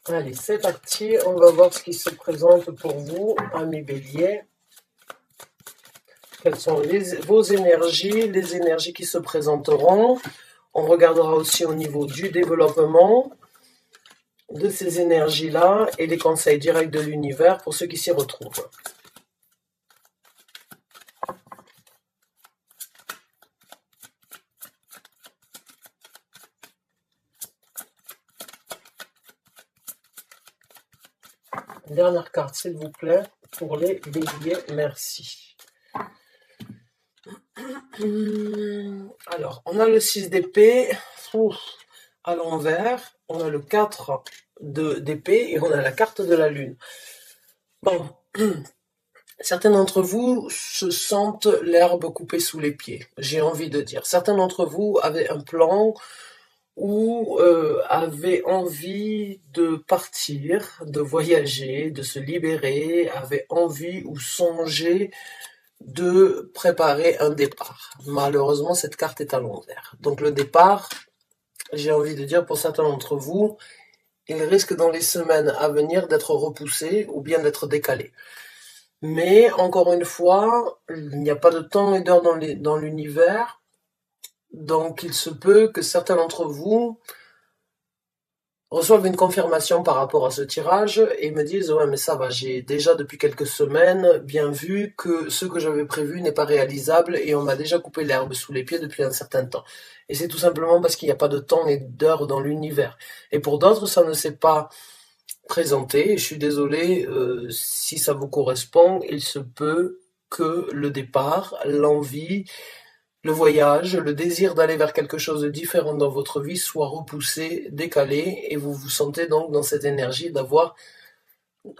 Allez, c'est parti. On va voir ce qui se présente pour vous, amis Bélier. Quelles sont vos énergies, les énergies qui se présenteront. On regardera aussi au niveau du développement de ces énergies-là et les conseils directs de l'univers pour ceux qui s'y retrouvent. Dernière carte, s'il vous plaît, pour les béliers. Merci. Alors, on a le 6 d'épée à l'envers. On a le 4 d'épée et on a la carte de la lune. Bon, certains d'entre vous se sentent l'herbe coupée sous les pieds, j'ai envie de dire. Certains d'entre vous avaient un plan ou avaient envie de partir, de voyager, de se libérer, avaient envie ou songé de préparer un départ. Malheureusement, cette carte est à l'envers. Donc le départ, j'ai envie de dire pour certains d'entre vous, il risque dans les semaines à venir d'être repoussé ou bien d'être décalé. Mais encore une fois, il n'y a pas de temps et d'heure dans l'univers, donc il se peut que certains d'entre vous reçoivent une confirmation par rapport à ce tirage et me disent « Ouais, mais ça va, j'ai déjà depuis quelques semaines bien vu que ce que j'avais prévu n'est pas réalisable et on m'a déjà coupé l'herbe sous les pieds depuis un certain temps. » Et c'est tout simplement parce qu'il n'y a pas de temps et d'heure dans l'univers. Et pour d'autres, ça ne s'est pas présenté. Je suis désolé si ça vous correspond. Il se peut que le départ, l'envie, le voyage, le désir d'aller vers quelque chose de différent dans votre vie soit repoussé, décalé, et vous vous sentez donc dans cette énergie d'avoir,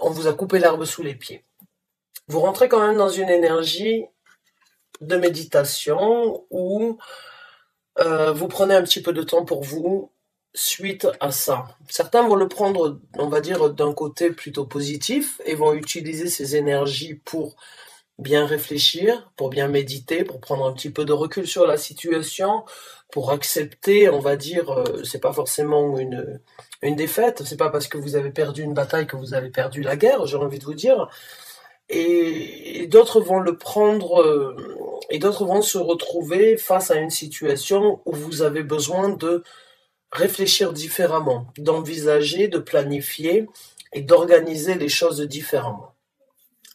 on vous a coupé l'herbe sous les pieds. Vous rentrez quand même dans une énergie de méditation où vous prenez un petit peu de temps pour vous suite à ça. Certains vont le prendre, on va dire, d'un côté plutôt positif et vont utiliser ces énergies pour bien réfléchir, pour bien méditer, pour prendre un petit peu de recul sur la situation, pour accepter, on va dire, c'est pas forcément une défaite, c'est pas parce que vous avez perdu une bataille que vous avez perdu la guerre, j'ai envie de vous dire. Et d'autres vont le prendre, et d'autres vont se retrouver face à une situation où vous avez besoin de réfléchir différemment, d'envisager, de planifier et d'organiser les choses différemment.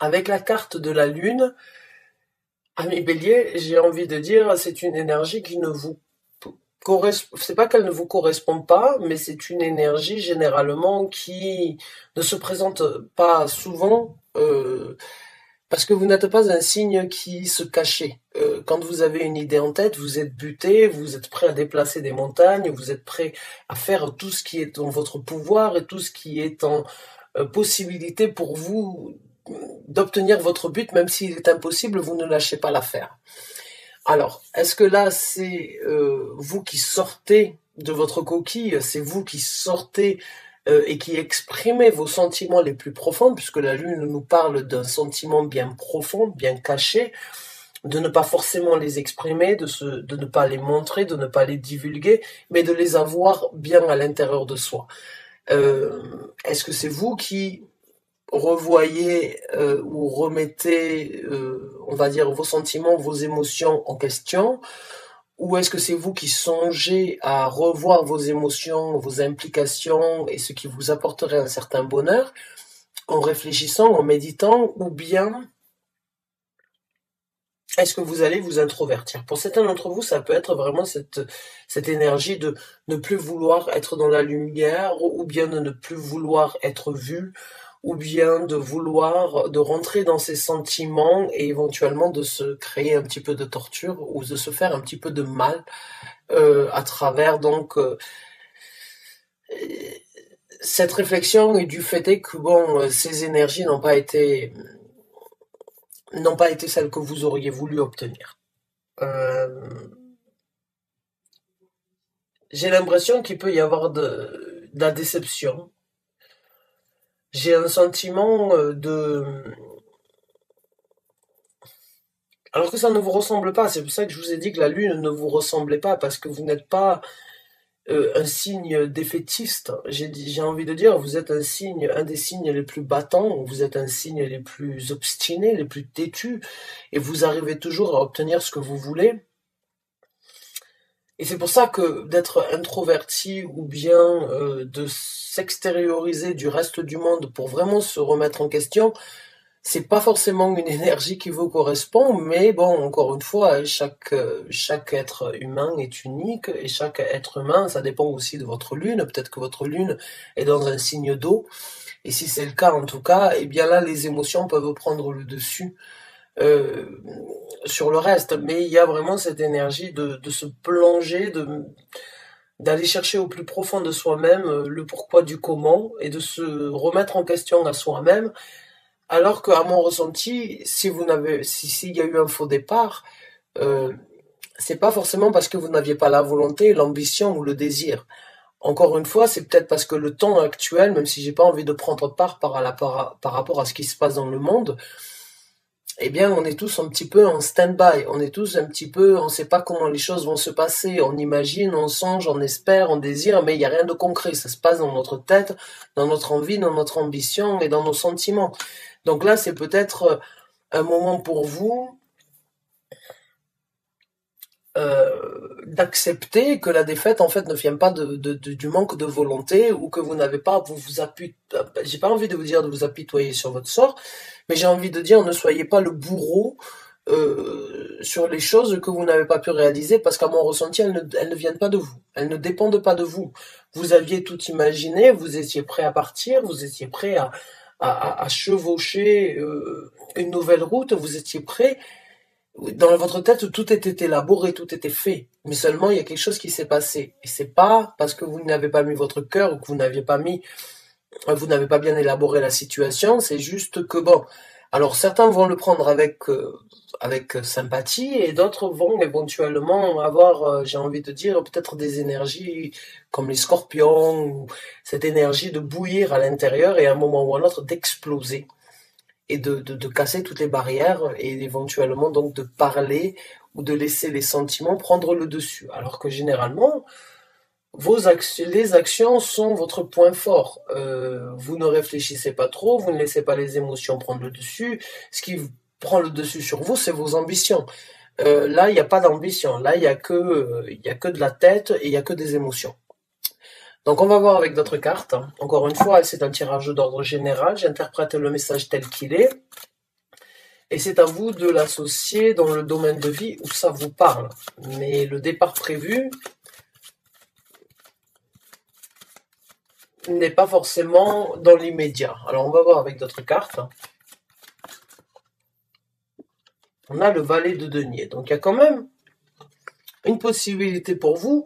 Avec la carte de la Lune, ami Bélier, j'ai envie de dire, c'est une énergie qui ne vous correspond, c'est pas qu'elle ne vous correspond pas, mais c'est une énergie généralement qui ne se présente pas souvent, parce que vous n'êtes pas un signe qui se cachait. Quand vous avez une idée en tête, vous êtes buté, vous êtes prêt à déplacer des montagnes, vous êtes prêt à faire tout ce qui est en votre pouvoir et tout ce qui est en possibilité pour vous d'obtenir votre but, même s'il est impossible, vous ne lâchez pas l'affaire. Alors, est-ce que là, c'est vous qui sortez de votre coquille, c'est vous qui sortez et qui exprimez vos sentiments les plus profonds, puisque la Lune nous parle d'un sentiment bien profond, bien caché, de ne pas forcément les exprimer, de ne pas les montrer, de ne pas les divulguer, mais de les avoir bien à l'intérieur de soi. Est-ce que c'est vous qui revoyez ou remettez, on va dire, vos sentiments, vos émotions en question, ou est-ce que c'est vous qui songez à revoir vos émotions, vos implications et ce qui vous apporterait un certain bonheur en réfléchissant, en méditant, ou bien est-ce que vous allez vous introvertir? Pour certains d'entre vous, ça peut être vraiment cette énergie de ne plus vouloir être dans la lumière, ou bien de ne plus vouloir être vu, ou bien de rentrer dans ses sentiments et éventuellement de se créer un petit peu de torture ou de se faire un petit peu de mal à travers donc cette réflexion et du fait est que bon, ces énergies n'ont pas été celles que vous auriez voulu obtenir. J'ai l'impression qu'il peut y avoir de la déception. J'ai un sentiment alors que ça ne vous ressemble pas, c'est pour ça que je vous ai dit que la Lune ne vous ressemblait pas, parce que vous n'êtes pas un signe défaitiste. J'ai envie de dire, vous êtes un des signes les plus battants, vous êtes un signe les plus obstinés, les plus têtus, et vous arrivez toujours à obtenir ce que vous voulez. Et c'est pour ça que d'être introverti ou bien de s'extérioriser du reste du monde pour vraiment se remettre en question, c'est pas forcément une énergie qui vous correspond, mais bon, encore une fois, chaque être humain est unique, et chaque être humain, ça dépend aussi de votre lune. Peut-être que votre lune est dans un signe d'eau, et si c'est le cas en tout cas, eh bien là, les émotions peuvent prendre le dessus euh, sur le reste. Mais il y a vraiment cette énergie de se plonger, d'aller chercher au plus profond de soi-même le pourquoi du comment, et de se remettre en question à soi-même. Alors qu'à mon ressenti, s'il y a eu un faux départ, euh, c'est pas forcément parce que vous n'aviez pas la volonté, l'ambition ou le désir. Encore une fois, c'est peut-être parce que le temps actuel, même si j'ai pas envie de prendre part par rapport à ce qui se passe dans le monde, eh bien, on est tous un petit peu en stand-by. On est tous un petit peu, on sait pas comment les choses vont se passer. On imagine, on songe, on espère, on désire, mais il y a rien de concret. Ça se passe dans notre tête, dans notre envie, dans notre ambition et dans nos sentiments. Donc là, c'est peut-être un moment pour vous d'accepter que la défaite en fait ne vient pas du manque de volonté, ou que vous n'avez pas j'ai pas envie de vous dire de vous apitoyer sur votre sort, mais j'ai envie de dire ne soyez pas le bourreau sur les choses que vous n'avez pas pu réaliser, parce qu'à mon ressenti elles ne viennent pas de vous, elles ne dépendent pas de vous. Vous aviez tout imaginé, vous étiez prêt à partir, vous étiez prêt à chevaucher une nouvelle route, vous étiez prêt. Dans votre tête, tout était élaboré, tout était fait. Mais seulement, il y a quelque chose qui s'est passé. Et c'est pas parce que vous n'avez pas mis votre cœur, ou que vous n'avez pas bien élaboré la situation, c'est juste que bon. Alors, certains vont le prendre avec sympathie, et d'autres vont éventuellement avoir, j'ai envie de dire, peut-être des énergies comme les scorpions, ou cette énergie de bouillir à l'intérieur et à un moment ou à un autre d'exploser, et de casser toutes les barrières, et éventuellement donc de parler ou de laisser les sentiments prendre le dessus. Alors que généralement, les actions sont votre point fort. Vous ne réfléchissez pas trop, vous ne laissez pas les émotions prendre le dessus. Ce qui prend le dessus sur vous, c'est vos ambitions. Là, il n'y a pas d'ambition. Là, il y a que de la tête, et il n'y a que des émotions. Donc on va voir avec d'autres cartes. Encore une fois, c'est un tirage d'ordre général. J'interprète le message tel qu'il est. Et c'est à vous de l'associer dans le domaine de vie où ça vous parle. Mais le départ prévu n'est pas forcément dans l'immédiat. Alors on va voir avec d'autres cartes. On a le valet de denier. Donc il y a quand même une possibilité pour vous.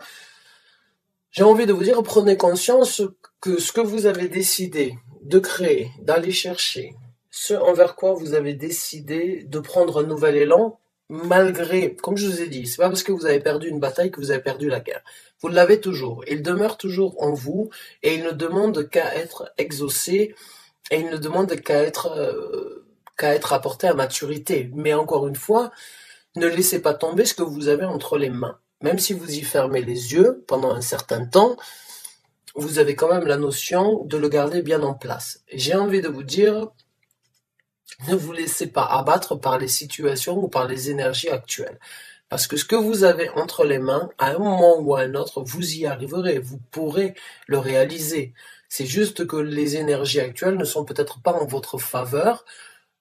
J'ai envie de vous dire, prenez conscience que ce que vous avez décidé de créer, d'aller chercher, ce envers quoi vous avez décidé de prendre un nouvel élan, malgré, comme je vous ai dit, c'est pas parce que vous avez perdu une bataille que vous avez perdu la guerre. Vous l'avez toujours. Il demeure toujours en vous, et il ne demande qu'à être exaucé, et il ne demande qu'à être apporté à maturité. Mais encore une fois, ne laissez pas tomber ce que vous avez entre les mains. Même si vous y fermez les yeux pendant un certain temps, vous avez quand même la notion de le garder bien en place. Et j'ai envie de vous dire, ne vous laissez pas abattre par les situations ou par les énergies actuelles. Parce que ce que vous avez entre les mains, à un moment ou à un autre, vous y arriverez, vous pourrez le réaliser. C'est juste que les énergies actuelles ne sont peut-être pas en votre faveur,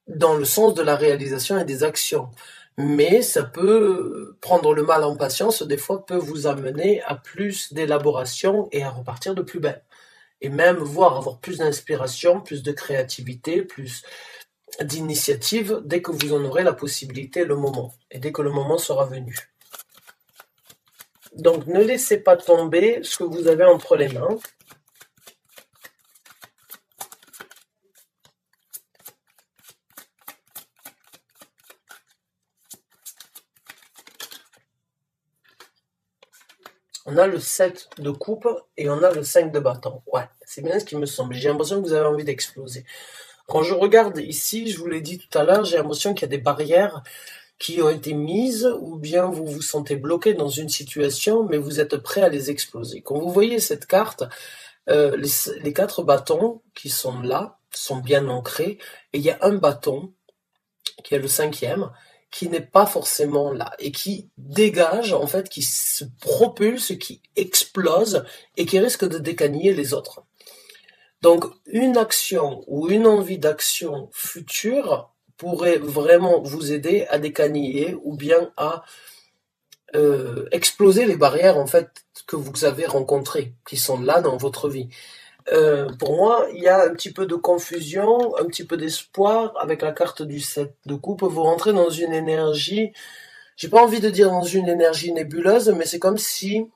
dans le sens de la réalisation et des actions. Mais ça peut prendre le mal en patience, des fois peut vous amener à plus d'élaboration et à repartir de plus belle. Et même voir avoir plus d'inspiration, plus de créativité, plus d'initiative dès que vous en aurez la possibilité, le moment. Et dès que le moment sera venu. Donc ne laissez pas tomber ce que vous avez entre les mains. On a le 7 de coupe et on a le 5 de bâton. Ouais, c'est bien ce qui me semble. J'ai l'impression que vous avez envie d'exploser. Quand je regarde ici, je vous l'ai dit tout à l'heure, j'ai l'impression qu'il y a des barrières qui ont été mises, ou bien vous vous sentez bloqué dans une situation, mais vous êtes prêt à les exploser. Quand vous voyez cette carte, les 4 bâtons qui sont là sont bien ancrés, et il y a un bâton, qui est le 5e, qui n'est pas forcément là, et qui dégage, en fait, qui se propulse, qui explose, et qui risque de décaniller les autres. Donc, une action ou une envie d'action future pourrait vraiment vous aider à décaniller ou bien à exploser les barrières en fait que vous avez rencontrées, qui sont là dans votre vie. Pour moi, il y a un petit peu de confusion, un petit peu d'espoir avec la carte du 7 de coupe. Vous rentrez dans une énergie, j'ai pas envie de dire dans une énergie nébuleuse, mais c'est comme si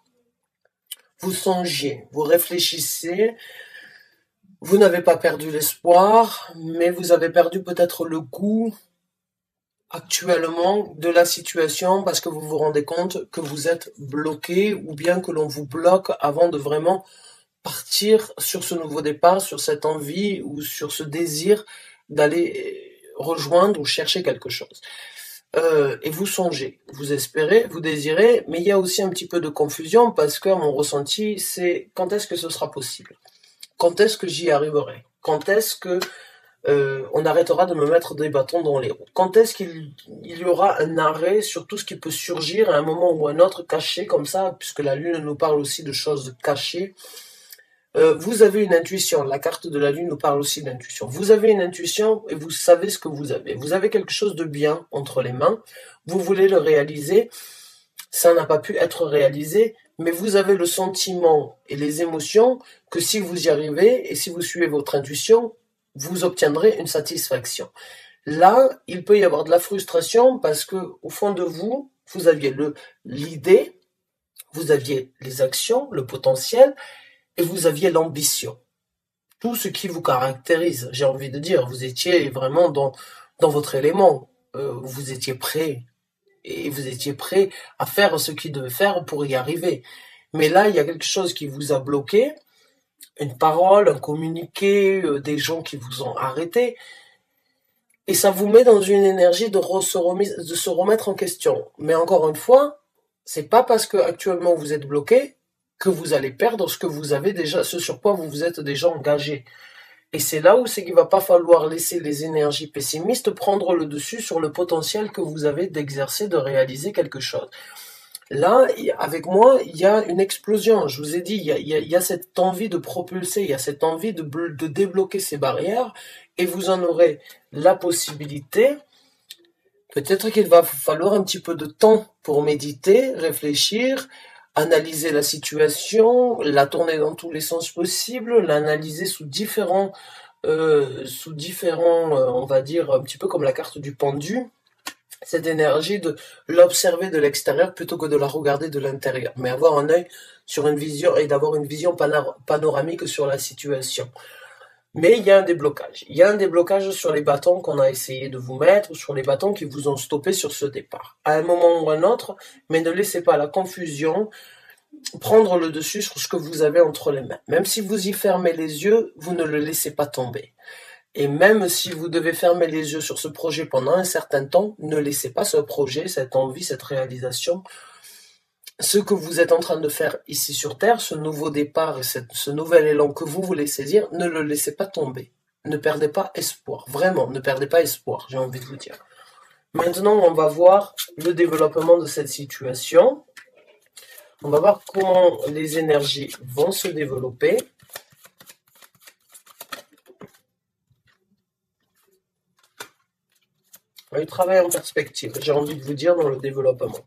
vous songiez, vous réfléchissez. Vous n'avez pas perdu l'espoir, mais vous avez perdu peut-être le goût actuellement de la situation parce que vous vous rendez compte que vous êtes bloqué ou bien que l'on vous bloque avant de vraiment partir sur ce nouveau départ, sur cette envie ou sur ce désir d'aller rejoindre ou chercher quelque chose. Et vous songez, vous espérez, vous désirez, mais il y a aussi un petit peu de confusion parce que mon ressenti, c'est quand est-ce que ce sera possible ? Quand est-ce que j'y arriverai? Quand est-ce que on arrêtera de me mettre des bâtons dans les roues? Quand est-ce qu'il y aura un arrêt sur tout ce qui peut surgir à un moment ou à un autre caché comme ça, puisque la Lune nous parle aussi de choses cachées. Vous avez une intuition, la carte de la Lune nous parle aussi d'intuition. Vous avez une intuition et vous savez ce que vous avez. Vous avez quelque chose de bien entre les mains, vous voulez le réaliser, ça n'a pas pu être réalisé, mais vous avez le sentiment et les émotions que si vous y arrivez et si vous suivez votre intuition, vous obtiendrez une satisfaction. Là, il peut y avoir de la frustration parce que au fond de vous, vous aviez l'idée, vous aviez les actions, le potentiel, et vous aviez l'ambition. Tout ce qui vous caractérise, j'ai envie de dire, vous étiez vraiment dans votre élément, vous étiez prêt, et vous étiez prêt à faire ce qu'il devait faire pour y arriver. Mais là, il y a quelque chose qui vous a bloqué, une parole, un communiqué, des gens qui vous ont arrêté, et ça vous met dans une énergie de se remettre en question. Mais encore une fois, c'est pas parce que actuellement vous êtes bloqué que vous allez perdre ce que vous avez déjà, ce sur quoi vous vous êtes déjà engagé. Et c'est là où c'est qu'il va pas falloir laisser les énergies pessimistes prendre le dessus sur le potentiel que vous avez d'exercer, de réaliser quelque chose. Là, avec moi, il y a une explosion. Je vous ai dit, il y a cette envie de propulser, il y a cette envie de débloquer ces barrières, et vous en aurez la possibilité. Peut-être qu'il va falloir un petit peu de temps pour méditer, réfléchir, analyser la situation, la tourner dans tous les sens possibles, l'analyser sous différents, on va dire, un petit peu comme la carte du pendu, cette énergie de l'observer de l'extérieur plutôt que de la regarder de l'intérieur, mais avoir un œil sur une vision et d'avoir une vision panoramique sur la situation. Mais il y a un déblocage. Il y a un déblocage sur les bâtons qu'on a essayé de vous mettre, ou sur les bâtons qui vous ont stoppé sur ce départ, à un moment ou à un autre, mais ne laissez pas la confusion prendre le dessus sur ce que vous avez entre les mains. Même si vous y fermez les yeux, vous ne le laissez pas tomber. Et même si vous devez fermer les yeux sur ce projet pendant un certain temps, ne laissez pas ce projet, cette envie, cette réalisation, ce que vous êtes en train de faire ici sur Terre, ce nouveau départ et ce nouvel élan que vous voulez saisir, ne le laissez pas tomber. Ne perdez pas espoir. Vraiment, ne perdez pas espoir, j'ai envie de vous dire. Maintenant, on va voir le développement de cette situation. On va voir comment les énergies vont se développer. Le travail en perspective, j'ai envie de vous dire, dans le développement.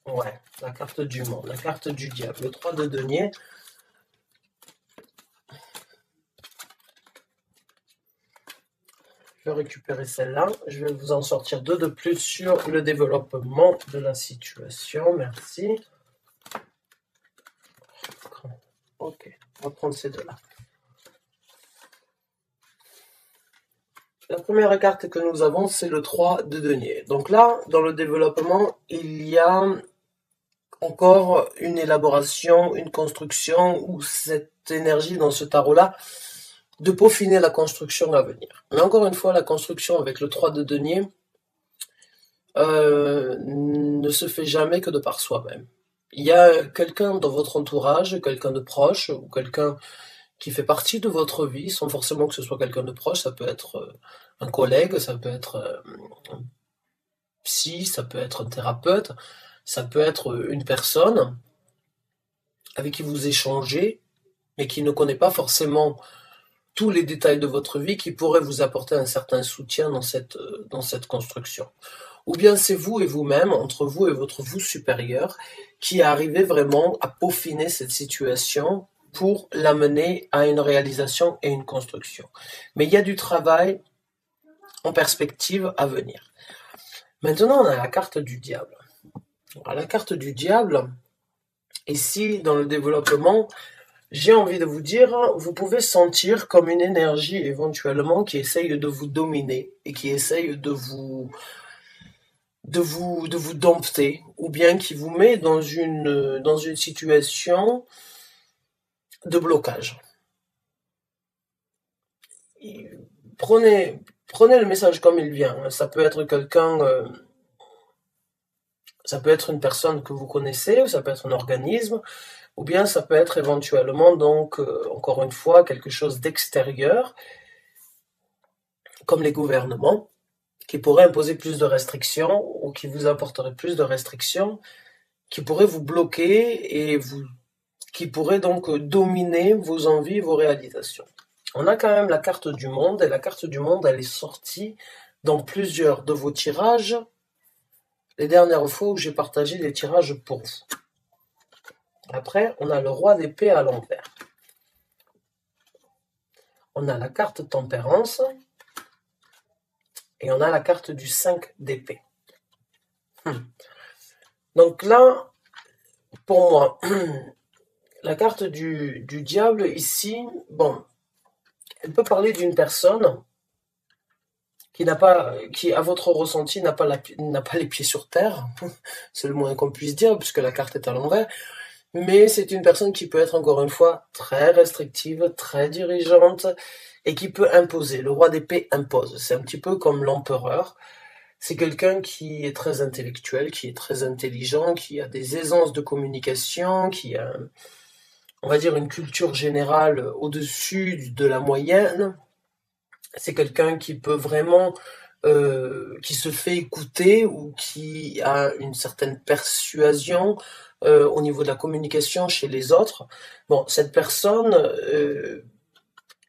Ouais, la carte du monde, la carte du diable, le 3 de denier. Je vais récupérer celle-là. Je vais vous en sortir deux de plus sur le développement de la situation. Merci. Ok, on va prendre ces deux-là. La première carte que nous avons, c'est le 3 de denier. Donc là, dans le développement, il y a encore une élaboration, une construction, ou cette énergie dans ce tarot-là, de peaufiner la construction à venir. Mais encore une fois, la construction avec le 3 de denier ne se fait jamais que de par soi-même. Il y a quelqu'un dans votre entourage, quelqu'un de proche, ou quelqu'un qui fait partie de votre vie, sans forcément que ce soit quelqu'un de proche, ça peut être un collègue, ça peut être un psy, ça peut être un thérapeute, ça peut être une personne avec qui vous échangez, mais qui ne connaît pas forcément tous les détails de votre vie, qui pourrait vous apporter un certain soutien dans cette construction. Ou bien c'est vous et vous-même, entre vous et votre vous supérieur, qui arrivez vraiment à peaufiner cette situation pour l'amener à une réalisation et une construction. Mais il y a du travail en perspective à venir. Maintenant, on a la carte du diable. Alors, la carte du diable, ici, dans le développement, j'ai envie de vous dire, vous pouvez sentir comme une énergie éventuellement qui essaye de vous dominer et qui essaye de vous dompter, ou bien qui vous met dans une situation de blocage. Prenez le message comme il vient. Ça peut être quelqu'un, ça peut être une personne que vous connaissez, ou ça peut être un organisme, ou bien ça peut être éventuellement, donc, encore une fois, quelque chose d'extérieur, comme les gouvernements, qui pourraient imposer plus de restrictions, ou qui vous apporteraient plus de restrictions, qui pourraient vous bloquer, et qui pourraient donc dominer vos envies, vos réalisations. On a quand même la carte du monde, et la carte du monde, elle est sortie dans plusieurs de vos tirages, les dernières fois où j'ai partagé des tirages pour vous. Après, on a le roi d'épée à l'envers. On a la carte tempérance, et on a la carte du 5 d'épée. Donc là, pour moi, la carte du diable ici, bon, elle peut parler d'une personne qui à votre ressenti, n'a pas les pieds sur terre, c'est le moins qu'on puisse dire, puisque la carte est à l'envers, mais c'est une personne qui peut être, encore une fois, très restrictive, très dirigeante, et qui peut imposer. Le roi d'épée impose. C'est un petit peu comme l'empereur. C'est quelqu'un qui est très intellectuel, qui est très intelligent, qui a des aisances de communication, qui a, on va dire, une culture générale au-dessus de la moyenne. C'est quelqu'un qui peut vraiment, qui se fait écouter, ou qui a une certaine persuasion au niveau de la communication chez les autres. Bon, cette personne,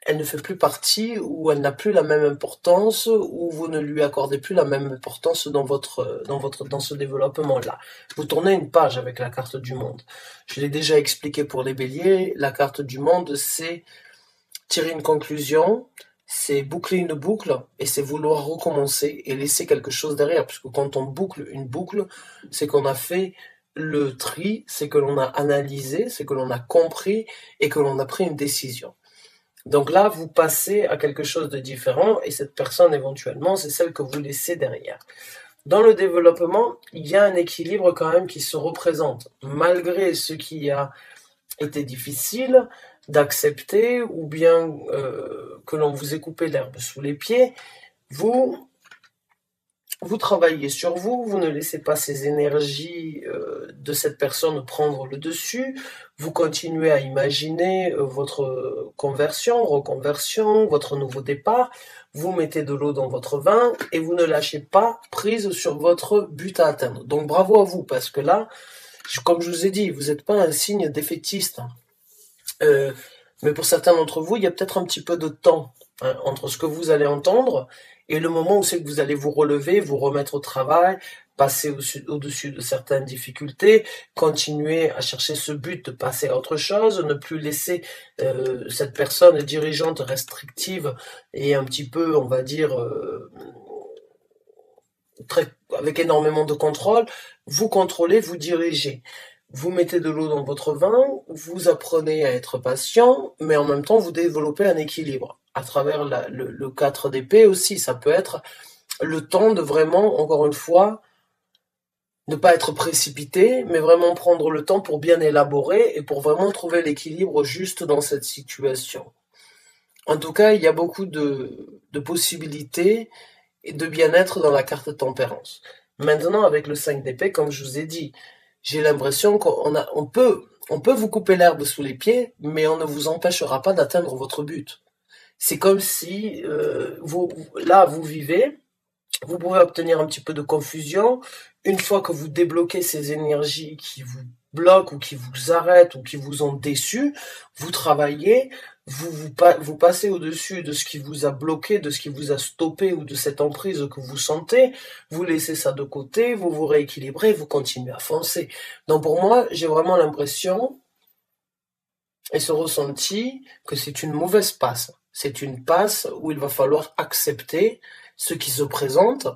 elle ne fait plus partie, ou elle n'a plus la même importance, ou vous ne lui accordez plus la même importance dans ce développement-là. Vous tournez une page avec la carte du monde. Je l'ai déjà expliqué pour les béliers, la carte du monde, c'est tirer une conclusion, c'est boucler une boucle, et c'est vouloir recommencer et laisser quelque chose derrière, puisque quand on boucle une boucle, c'est qu'on a fait le tri, c'est que l'on a analysé, c'est que l'on a compris, et que l'on a pris une décision. Donc là, vous passez à quelque chose de différent, et cette personne, éventuellement, c'est celle que vous laissez derrière. Dans le développement, il y a un équilibre quand même qui se représente, malgré ce qui a été difficile d'accepter, ou bien que l'on vous ait coupé l'herbe sous les pieds. Vous travaillez sur vous, vous ne laissez pas ces énergies de cette personne prendre le dessus, vous continuez à imaginer votre conversion, reconversion, votre nouveau départ, vous mettez de l'eau dans votre vin, et vous ne lâchez pas prise sur votre but à atteindre. Donc bravo à vous, parce que là, comme je vous ai dit, vous n'êtes pas un signe défaitiste. Mais pour certains d'entre vous, il y a peut-être un petit peu de temps entre ce que vous allez entendre et le moment où c'est que vous allez vous relever, vous remettre au travail, passer au-dessus de certaines difficultés, continuer à chercher ce but de passer à autre chose, ne plus laisser cette personne dirigeante restrictive et un petit peu, on va dire, avec énormément de contrôle, vous contrôlez, vous dirigez. Vous mettez de l'eau dans votre vin, vous apprenez à être patient, mais en même temps, vous développez un équilibre. À travers le 4 d'épée aussi, ça peut être le temps de vraiment, encore une fois, ne pas être précipité, mais vraiment prendre le temps pour bien élaborer et pour vraiment trouver l'équilibre juste dans cette situation. En tout cas, il y a beaucoup de possibilités et de bien-être dans la carte tempérance. Maintenant, avec le 5 d'épée, comme je vous ai dit, j'ai l'impression on peut vous couper l'herbe sous les pieds, mais on ne vous empêchera pas d'atteindre votre but. C'est comme si vous vivez, vous pouvez obtenir un petit peu de confusion. Une fois que vous débloquez ces énergies qui vous bloquent ou qui vous arrêtent ou qui vous ont déçu, vous travaillez, vous passez au-dessus de ce qui vous a bloqué, de ce qui vous a stoppé ou de cette emprise que vous sentez, vous laissez ça de côté, vous vous rééquilibrez, vous continuez à foncer. Donc pour moi, j'ai vraiment l'impression et ce ressenti que c'est une mauvaise passe. C'est une passe où il va falloir accepter ce qui se présente,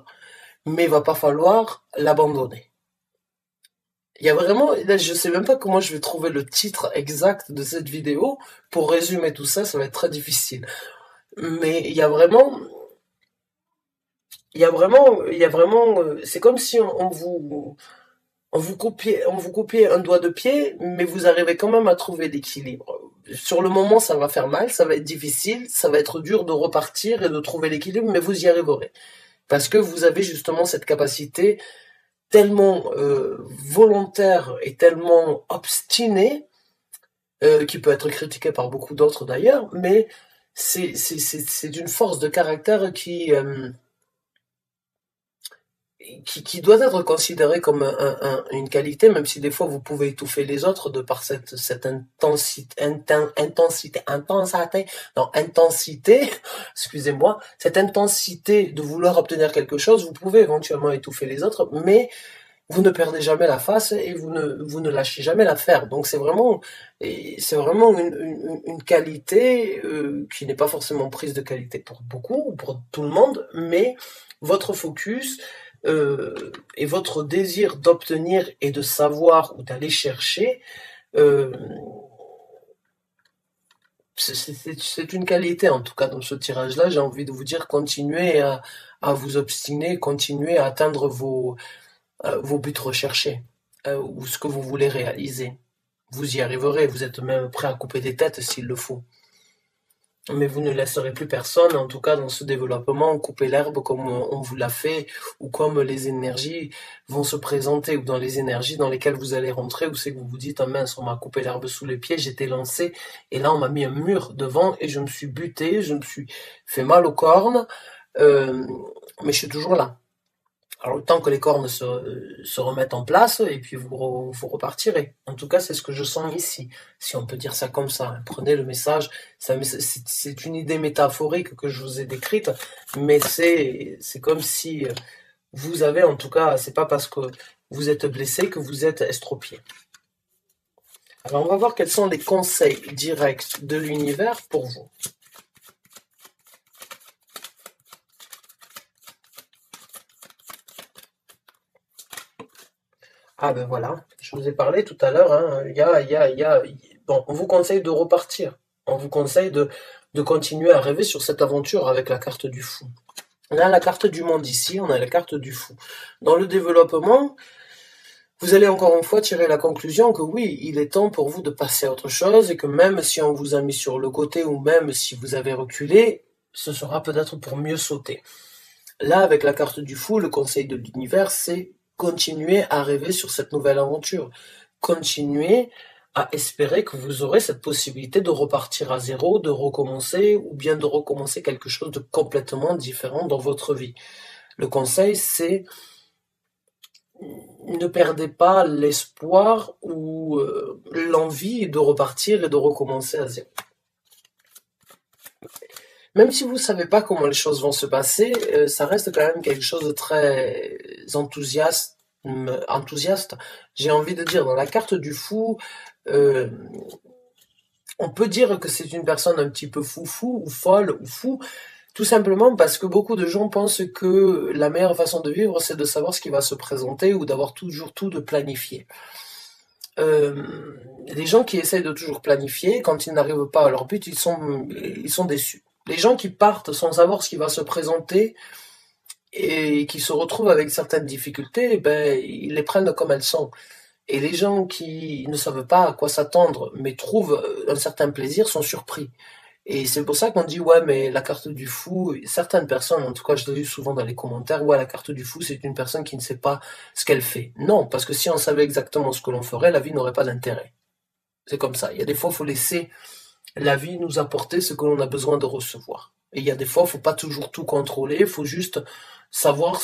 mais il va pas falloir l'abandonner. Il y a vraiment, là, je sais même pas comment je vais trouver le titre exact de cette vidéo pour résumer tout ça, ça va être très difficile. Mais c'est comme si on vous copiait un doigt de pied, mais vous arrivez quand même à trouver l'équilibre. Sur le moment, ça va faire mal, ça va être difficile, ça va être dur de repartir et de trouver l'équilibre, mais vous y arriverez. Parce que vous avez justement cette capacité tellement volontaire et tellement obstinée, qui peut être critiquée par beaucoup d'autres d'ailleurs, mais c'est une force de caractère qui doit être considérée comme une qualité, même si des fois vous pouvez étouffer les autres de par cette intensité, excusez-moi, cette intensité de vouloir obtenir quelque chose, vous pouvez éventuellement étouffer les autres, mais vous ne perdez jamais la face et vous ne lâchez jamais l'affaire. Donc c'est vraiment une qualité qui n'est pas forcément prise de qualité pour beaucoup ou pour tout le monde, mais votre focus et votre désir d'obtenir et de savoir ou d'aller chercher, euh, c'est une qualité en tout cas dans ce tirage-là. J'ai envie de vous dire, continuez à vous obstiner, continuez à atteindre vos buts recherchés, ou ce que vous voulez réaliser. Vous y arriverez, vous êtes même prêt à couper des têtes s'il le faut. Mais vous ne laisserez plus personne, en tout cas dans ce développement, couper l'herbe comme on vous l'a fait, ou comme les énergies vont se présenter, ou dans les énergies dans lesquelles vous allez rentrer, où c'est que vous vous dites, ah mince, on m'a coupé l'herbe sous les pieds, j'étais lancé, et là on m'a mis un mur devant, et je me suis buté, je me suis fait mal aux cornes, mais je suis toujours là. Alors le temps que les cornes se remettent en place, et puis vous repartirez. En tout cas, c'est ce que je sens ici, si on peut dire ça comme ça. Prenez le message, c'est une idée métaphorique que je vous ai décrite, mais c'est comme si vous avez, en tout cas, c'est pas parce que vous êtes blessé que vous êtes estropié. Alors on va voir quels sont les conseils directs de l'univers pour vous. Ah ben voilà, je vous ai parlé tout à l'heure, hein, bon, on vous conseille de repartir. On vous conseille de continuer à rêver sur cette aventure avec la carte du fou. On a la carte du monde ici, on a la carte du fou. Dans le développement, vous allez encore une fois tirer la conclusion que oui, il est temps pour vous de passer à autre chose et que même si on vous a mis sur le côté ou même si vous avez reculé, ce sera peut-être pour mieux sauter. Là, avec la carte du fou, le conseil de l'univers, c'est continuez à rêver sur cette nouvelle aventure. Continuez à espérer que vous aurez cette possibilité de repartir à zéro, de recommencer, ou bien de recommencer quelque chose de complètement différent dans votre vie. Le conseil, c'est ne perdez pas l'espoir ou l'envie de repartir et de recommencer à zéro. Même si vous ne savez pas comment les choses vont se passer, ça reste quand même quelque chose de très enthousiaste. J'ai envie de dire, dans la carte du fou, euh, on peut dire que c'est une personne un petit peu foufou, ou folle, ou fou, tout simplement parce que beaucoup de gens pensent que la meilleure façon de vivre, c'est de savoir ce qui va se présenter ou d'avoir toujours tout de planifié. Les gens qui essayent de toujours planifier, quand ils n'arrivent pas à leur but, ils sont déçus. Les gens qui partent sans savoir ce qui va se présenter et qui se retrouvent avec certaines difficultés, ben, ils les prennent comme elles sont. Et les gens qui ne savent pas à quoi s'attendre, mais trouvent un certain plaisir, sont surpris. Et c'est pour ça qu'on dit, ouais, mais la carte du fou, certaines personnes, en tout cas, je l'ai vu souvent dans les commentaires, ouais, la carte du fou, c'est une personne qui ne sait pas ce qu'elle fait. Non, parce que si on savait exactement ce que l'on ferait, la vie n'aurait pas d'intérêt. C'est comme ça. Il y a des fois, il faut laisser la vie nous apporter ce que l'on a besoin de recevoir. Et il y a des fois, il faut pas toujours tout contrôler, il faut juste savoir,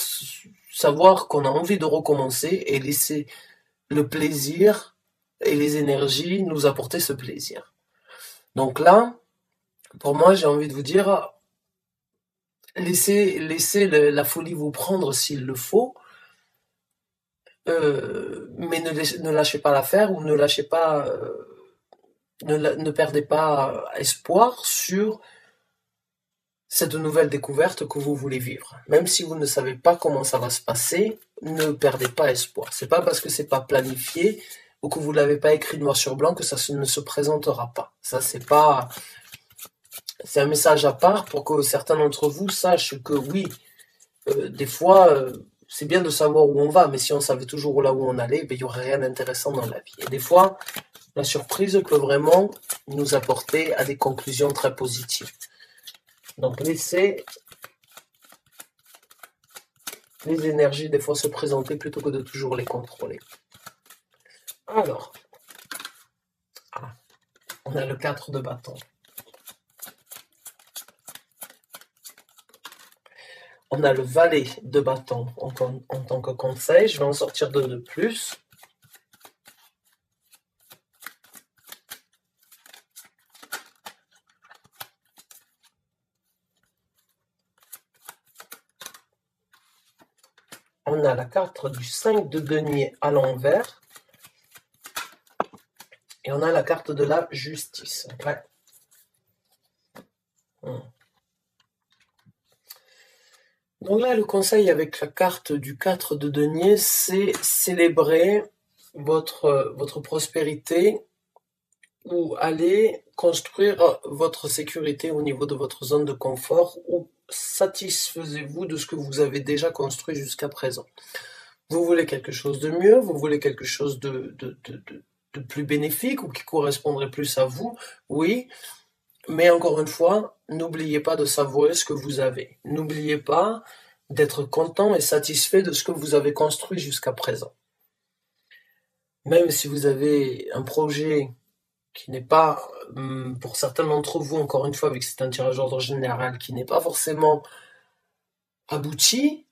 savoir qu'on a envie de recommencer et laisser le plaisir et les énergies nous apporter ce plaisir. Donc là, pour moi, j'ai envie de vous dire, laissez la folie vous prendre s'il le faut, mais ne lâchez pas l'affaire ou ne lâchez pas, ne perdez pas espoir sur cette nouvelle découverte que vous voulez vivre. Même si vous ne savez pas comment ça va se passer, ne perdez pas espoir. C'est pas parce que c'est pas planifié ou que vous l'avez pas écrit noir sur blanc que ça ne se présentera pas. Ça, c'est un message à part pour que certains d'entre vous sachent que oui, des fois, c'est bien de savoir où on va, mais si on savait toujours là où on allait, ben, il n'y aurait rien d'intéressant dans la vie. Et des fois, la surprise peut vraiment nous apporter à des conclusions très positives. Donc laissez les énergies des fois se présenter plutôt que de toujours les contrôler. Alors, on a le 4 de bâton. On a le valet de bâton en tant que conseil. Je vais en sortir deux de plus. On a la carte du 5 de denier à l'envers. Et on a la carte de la justice. Ouais. Donc là, le conseil avec la carte du 4 de denier, c'est célébrer votre prospérité ou aller construire votre sécurité au niveau de votre zone de confort ou satisfaisez-vous de ce que vous avez déjà construit jusqu'à présent. Vous voulez quelque chose de mieux, vous voulez quelque chose de plus bénéfique ou qui correspondrait plus à vous, oui, mais encore une fois, n'oubliez pas de savourer ce que vous avez. N'oubliez pas d'être content et satisfait de ce que vous avez construit jusqu'à présent. Même si vous avez un projet qui n'est pas, pour certains d'entre vous, encore une fois, vu que c'est un tirage d'ordre général, qui n'est pas forcément abouti,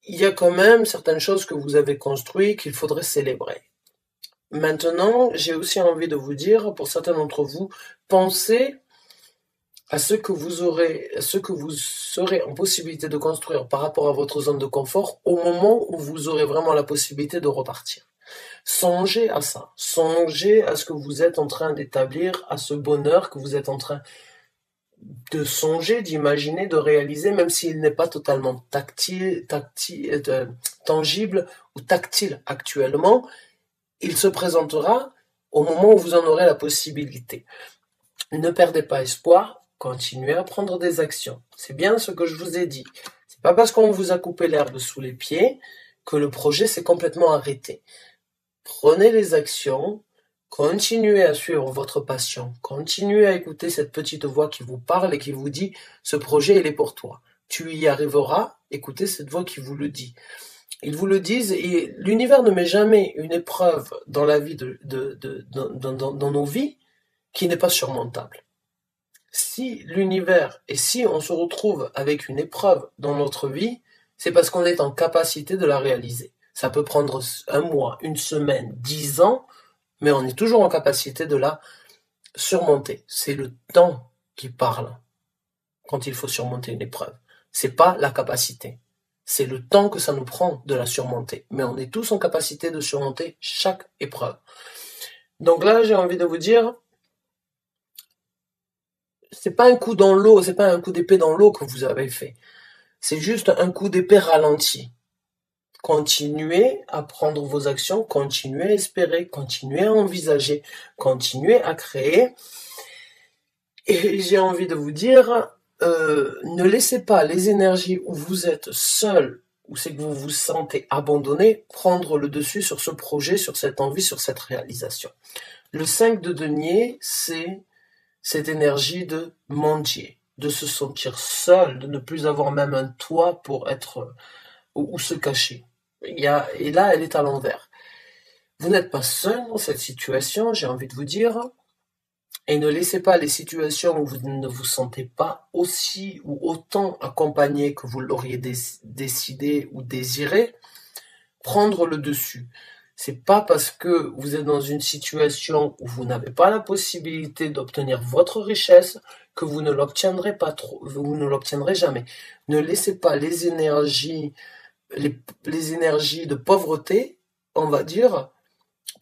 il y a quand même certaines choses que vous avez construites qu'il faudrait célébrer. Maintenant, j'ai aussi envie de vous dire, pour certains d'entre vous, pensez à ce que vous serez en possibilité de construire par rapport à votre zone de confort au moment où vous aurez vraiment la possibilité de repartir. Songez à ça, songez à ce que vous êtes en train d'établir, à ce bonheur que vous êtes en train de songer, d'imaginer, de réaliser, même s'il n'est pas totalement tangible ou tactile actuellement, il se présentera au moment où vous en aurez la possibilité. Ne perdez pas espoir, continuez à prendre des actions. C'est bien ce que je vous ai dit. C'est pas parce qu'on vous a coupé l'herbe sous les pieds que le projet s'est complètement arrêté. Prenez les actions, continuez à suivre votre passion, continuez à écouter cette petite voix qui vous parle et qui vous dit « ce projet, il est pour toi ». Tu y arriveras, écoutez cette voix qui vous le dit. Ils vous le disent et l'univers ne met jamais une épreuve dans la vie dans nos vies qui n'est pas surmontable. Si l'univers et si on se retrouve avec une épreuve dans notre vie, c'est parce qu'on est en capacité de la réaliser. Ça peut prendre un mois, une semaine, 10 ans, mais on est toujours en capacité de la surmonter. C'est le temps qui parle. quand il faut surmonter une épreuve. C'est pas la capacité. C'est le temps que ça nous prend de la surmonter. Mais on est tous en capacité de surmonter chaque épreuve. Donc là, j'ai envie de vous dire, c'est pas un coup dans l'eau, c'est pas un coup d'épée dans l'eau que vous avez fait. C'est juste un coup d'épée ralenti. Continuez à prendre vos actions, continuez à espérer, continuez à envisager, continuez à créer. Et j'ai envie de vous dire, ne laissez pas les énergies où vous êtes seul, où c'est que vous vous sentez abandonné, prendre le dessus sur ce projet, sur cette envie, sur cette réalisation. Le 5 de denier, c'est cette énergie de mendier, de se sentir seul, de ne plus avoir même un toit pour être ou se cacher. Et là, elle est à l'envers. Vous n'êtes pas seul dans cette situation, j'ai envie de vous dire, et ne laissez pas les situations où vous ne vous sentez pas aussi ou autant accompagné que vous l'auriez décidé ou désiré prendre le dessus. C'est pas parce que vous êtes dans une situation où vous n'avez pas la possibilité d'obtenir votre richesse que vous ne l'obtiendrez pas trop, vous ne l'obtiendrez jamais. Ne laissez pas les énergies de pauvreté, on va dire,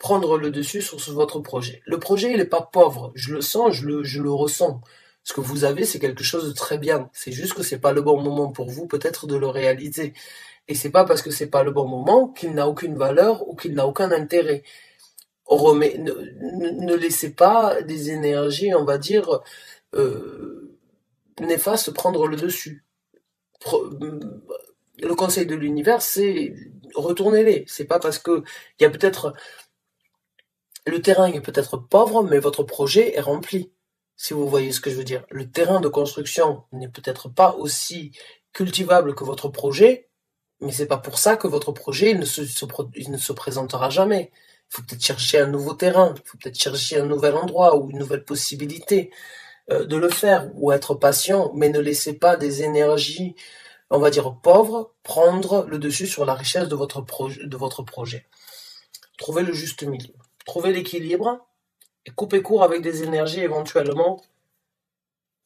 prendre le dessus sur votre projet. Le projet, il n'est pas pauvre. Je le sens, je le ressens. Ce que vous avez, c'est quelque chose de très bien. C'est juste que c'est pas le bon moment pour vous, peut-être, de le réaliser. Et c'est pas parce que c'est pas le bon moment qu'il n'a aucune valeur ou qu'il n'a aucun intérêt. Ne laissez pas des énergies, on va dire, néfastes prendre le dessus. Le conseil de l'univers, c'est retournez-les. C'est pas parce que il y a peut-être le terrain est peut-être pauvre, mais votre projet est rempli. Si vous voyez ce que je veux dire. Le terrain de construction n'est peut-être pas aussi cultivable que votre projet, mais c'est pas pour ça que votre projet il ne se présentera jamais. Il faut peut-être chercher un nouveau terrain, il faut peut-être chercher un nouvel endroit ou une nouvelle possibilité de le faire, ou être patient, mais ne laissez pas des énergies, on va dire pauvres, prendre le dessus sur la richesse de votre projet. Trouvez le juste milieu. Trouvez l'équilibre et coupez court avec des énergies éventuellement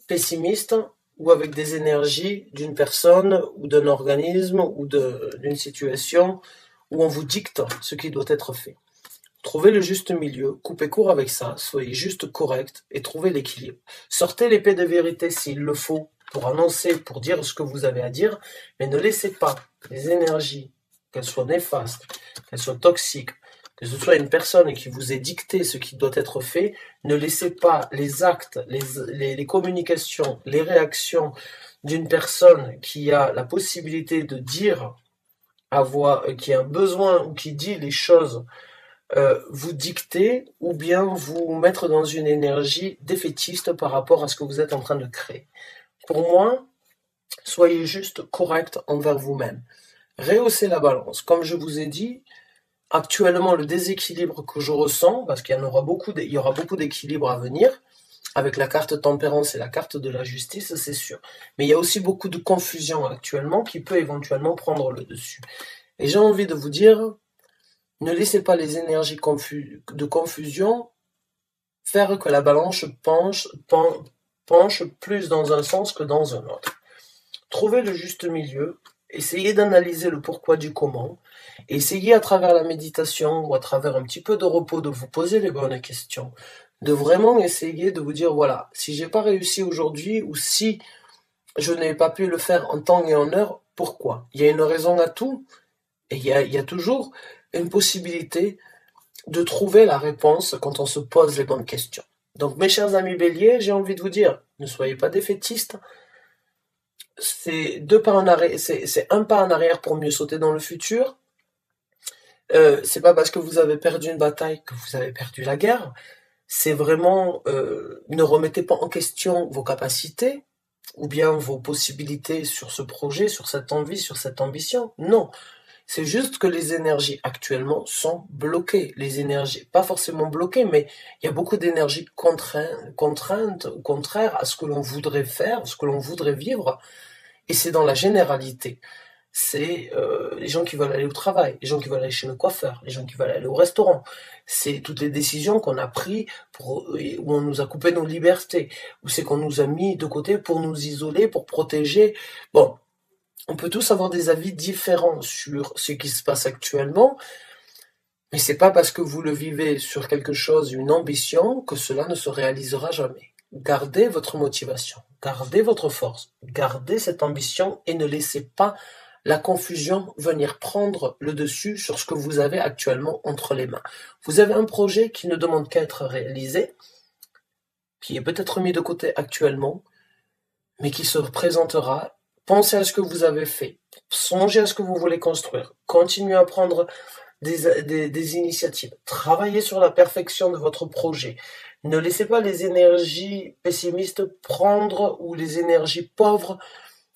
pessimistes ou avec des énergies d'une personne ou d'un organisme ou d'une situation où on vous dicte ce qui doit être fait. Trouvez le juste milieu, coupez court avec ça, soyez juste correct et trouvez l'équilibre. Sortez l'épée de vérité s'il le faut pour annoncer, pour dire ce que vous avez à dire, mais ne laissez pas les énergies, qu'elles soient néfastes, qu'elles soient toxiques, que ce soit une personne qui vous ait dicté ce qui doit être fait, ne laissez pas les actes, les communications, les réactions d'une personne qui a la possibilité de dire à voix, qui a un besoin ou qui dit les choses, vous dicter ou bien vous mettre dans une énergie défaitiste par rapport à ce que vous êtes en train de créer. Pour moi, soyez juste correct envers vous-même. Rehaussez la balance. Comme je vous ai dit, actuellement, le déséquilibre que je ressens, parce qu'il y aura beaucoup d'équilibre à venir, avec la carte tempérance et la carte de la justice, c'est sûr. Mais il y a aussi beaucoup de confusion actuellement qui peut éventuellement prendre le dessus. Et j'ai envie de vous dire, ne laissez pas les énergies de confusion faire que la balance penche plus dans un sens que dans un autre. Trouvez le juste milieu, essayez d'analyser le pourquoi du comment, essayez à travers la méditation ou à travers un petit peu de repos de vous poser les bonnes questions, de vraiment essayer de vous dire voilà, si j'ai pas réussi aujourd'hui ou si je n'ai pas pu le faire en temps et en heure, pourquoi? Il y a une raison à tout et il y a toujours une possibilité de trouver la réponse quand on se pose les bonnes questions. Donc mes chers amis béliers, j'ai envie de vous dire, ne soyez pas défaitistes, c'est un pas en arrière pour mieux sauter dans le futur. C'est pas parce que vous avez perdu une bataille que vous avez perdu la guerre. C'est vraiment, ne remettez pas en question vos capacités ou bien vos possibilités sur ce projet, sur cette envie, sur cette ambition. Non, c'est juste que les énergies actuellement sont bloquées. Les énergies, pas forcément bloquées, mais il y a beaucoup d'énergies contraintes, ou contraires à ce que l'on voudrait faire, ce que l'on voudrait vivre, et c'est dans la généralité. c'est les gens qui veulent aller au travail, les gens qui veulent aller chez le coiffeur, les gens qui veulent aller au restaurant. C'est toutes les décisions qu'on a prises où on nous a coupé nos libertés, où c'est qu'on nous a mis de côté pour nous isoler, pour protéger. Bon, on peut tous avoir des avis différents sur ce qui se passe actuellement, mais c'est pas parce que vous le vivez sur quelque chose, une ambition, que cela ne se réalisera jamais. Gardez votre motivation, gardez votre force, gardez cette ambition et ne laissez pas la confusion venir prendre le dessus sur ce que vous avez actuellement entre les mains. Vous avez un projet qui ne demande qu'à être réalisé, qui est peut-être mis de côté actuellement, mais qui se présentera. Pensez à ce que vous avez fait, songez à ce que vous voulez construire, continuez à prendre des initiatives, travaillez sur la perfection de votre projet. Ne laissez pas les énergies pessimistes prendre ou les énergies pauvres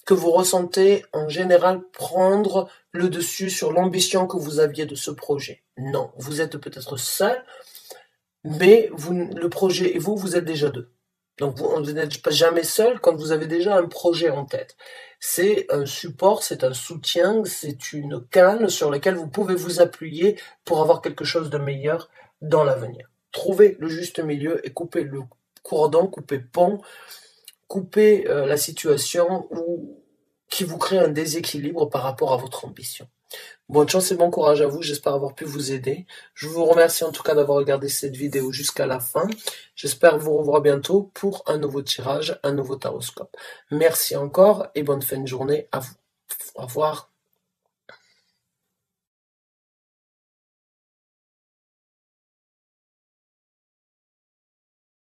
que vous ressentez en général prendre le dessus sur l'ambition que vous aviez de ce projet. Non, vous êtes peut-être seul, mais le projet et vous êtes déjà deux. Donc vous n'êtes pas jamais seul quand vous avez déjà un projet en tête. C'est un support, c'est un soutien, c'est une canne sur laquelle vous pouvez vous appuyer pour avoir quelque chose de meilleur dans l'avenir. Trouvez le juste milieu et coupez le cordon, coupez pont, coupez la situation qui vous crée un déséquilibre par rapport à votre ambition. Bonne chance et bon courage à vous, j'espère avoir pu vous aider. Je vous remercie en tout cas d'avoir regardé cette vidéo jusqu'à la fin. J'espère vous revoir bientôt pour un nouveau tirage, un nouveau taroscope. Merci encore et bonne fin de journée à vous. Au revoir.